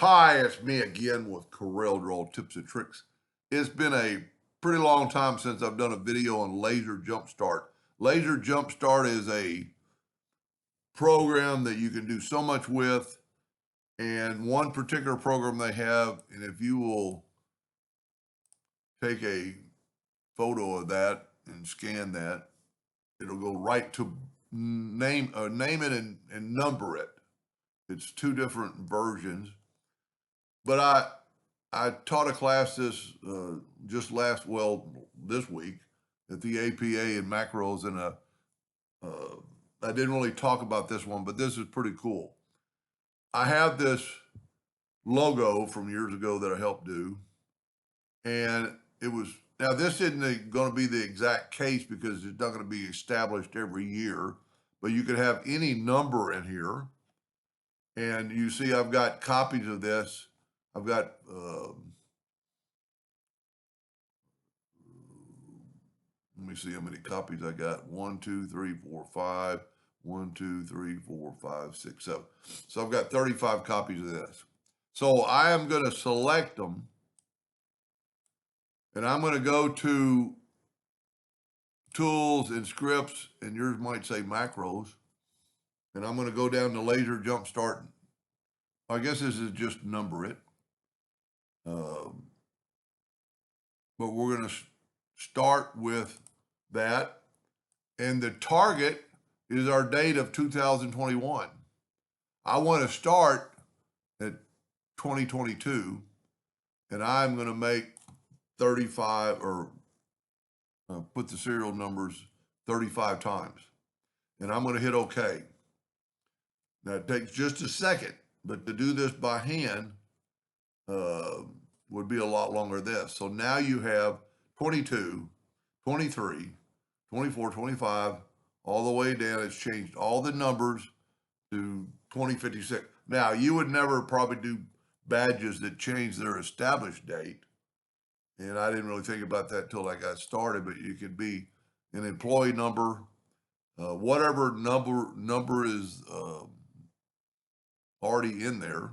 Hi, it's me again with Corel Draw Tips and Tricks. It's been a pretty long time since I've done a video on Laser Jumpstart. Laser Jumpstart is a program that you can do so much with, and one particular program they have, and if you will take a photo of that and scan that, it'll go right to name it and number it. It's two different versions. But I taught a class just this week at the APA and macros, and I didn't really talk about this one, but this is pretty cool. I have this logo from years ago that I helped do, and now this isn't going to be the exact case because it's not going to be established every year, but you could have any number in here, and you see I've got copies of this. I've got let me see how many copies I got. 1, 2, 3, 4, 5. 1, 2, 3, 4, 5, 6, 7. So I've got 35 copies of this. So I am going to select them, and I'm going to go to Tools and Scripts, and yours might say Macros, and I'm going to go down to Laser Jumpstart. I guess this is just NUMBERIT. But we're going to start with that. And the target is our date of 2021. I want to start at 2022, and I'm going to make 35 or put the serial numbers 35 times. And I'm going to hit OK. Now, it takes just a second, but to do this by hand would be a lot longer than this. So now you have 22, 23, 24, 25, all the way down. It's changed all the numbers to 2056. Now, you would never probably do badges that change their established date. And I didn't really think about that till I got started, but you could be an employee number, whatever number is already in there.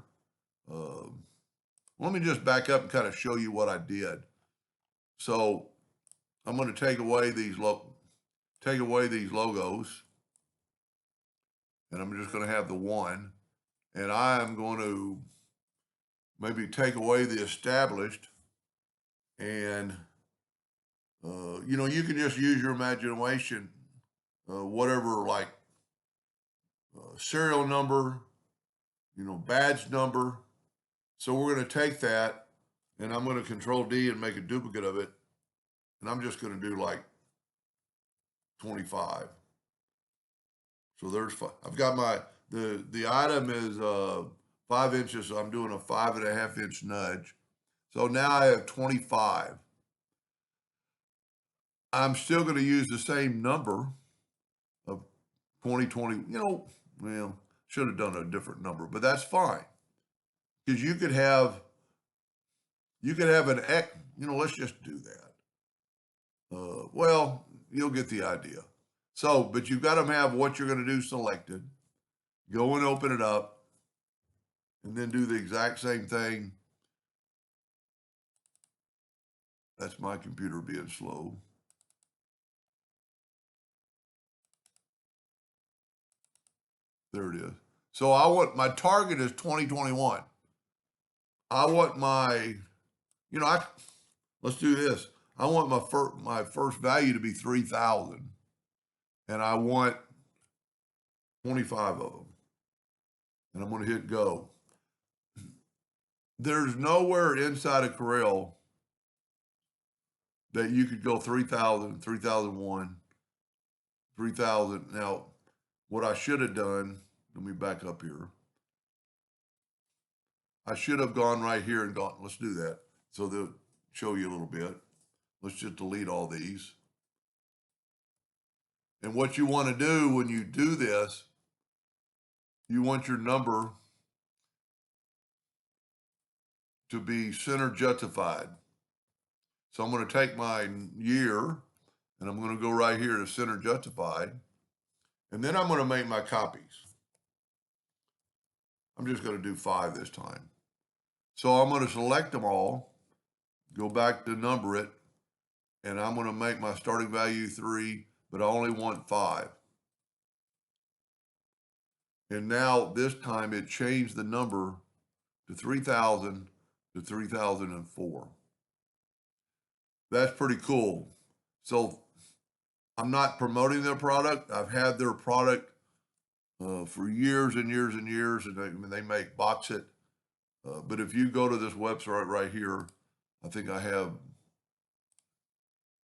Let me just back up and kind of show you what I did. So I'm going to take away these logos, and I'm just going to have the one, and I am going to maybe take away the established, and you can just use your imagination, whatever, like serial number, badge number. So we're going to take that, and I'm going to Control D and make a duplicate of it, and I'm just going to do like 25. So there's 5. I've got the item is 5 inches, so I'm doing a 5.5 inch nudge. So now I have 25. I'm still going to use the same number of 2020. Well, should have done a different number, but that's fine. Because you could have an X, let's just do that. Well, you'll get the idea. So, but you've got to have what you're going to do selected. Go and open it up, and then do the exact same thing. That's my computer being slow. There it is. So my target is 2021. I want let's do this. I want my first value to be 3,000, and I want 25 of them. And I'm going to hit go. There's nowhere inside of Corel that you could go 3,000, 3,001, 3,000. Now, what I should have done, let me back up here. I should have gone right here and gone, let's do that. So they'll show you a little bit. Let's just delete all these. And what you want to do when you do this, you want your number to be center justified. So I'm going to take my year, and I'm going to go right here to center justified. And then I'm going to make my copies. I'm just going to do 5 this time. So I'm going to select them all, go back to NUMBERIT, and I'm going to make my starting value 3, but I only want 5. And now this time it changed the number to 3,000 to 3,004. That's pretty cool. So I'm not promoting their product. I've had their product for years and years and years, and they make Box It. But if you go to this website right here, I think I have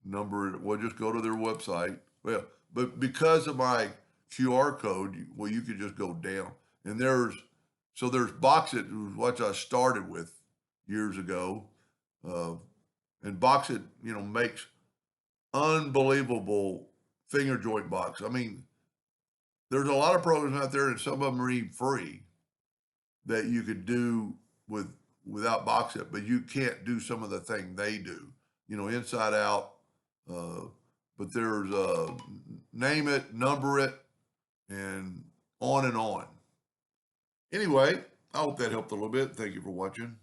well, just go to their website. Well, but because of my QR code, well, you could just go down. And there's Box It, which I started with years ago. And Box It, makes unbelievable finger joint box. I mean, there's a lot of programs out there, and some of them are even free that you could do without Box It, but you can't do some of the things they do, inside out. But there's Name It, Number It, and on and on. Anyway, I hope that helped a little bit. Thank you for watching.